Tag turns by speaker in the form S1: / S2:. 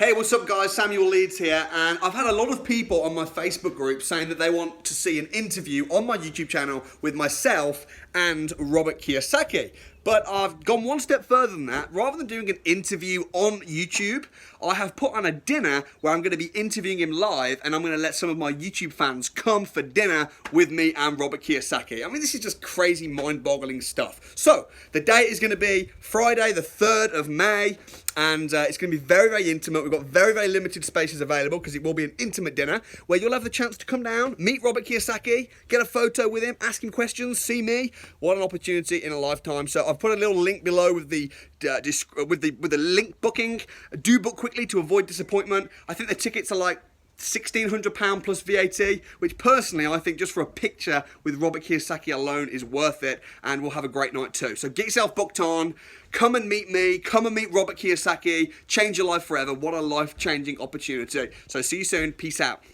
S1: Hey, what's up guys? Samuel Leeds here, and I've had a lot of people on my Facebook group saying that they want to see an interview on my YouTube channel with myself and Robert Kiyosaki. But I've gone one step further than that. Rather than doing an interview on YouTube, I have put on a dinner where I'm going to be interviewing him live, and I'm going to let some of my YouTube fans come for dinner with me and Robert Kiyosaki. I mean, this is just crazy, mind-boggling stuff. So, the date is going to be Friday, the 3rd of May, and it's going to be very, very intimate. We've got very, very limited spaces available because it will be an intimate dinner where you'll have the chance to come down, meet Robert Kiyosaki, get a photo with him, ask him questions, see me. What an opportunity in a lifetime. So I've put a little link below with the link booking. Do book quickly to avoid disappointment. I think the tickets are like £1,600 plus VAT, which personally I think just for a picture with Robert Kiyosaki alone is worth it, and we'll have a great night too. So get yourself booked on, come and meet me, come and meet Robert Kiyosaki, change your life forever. What a life-changing opportunity. So see you soon, peace out.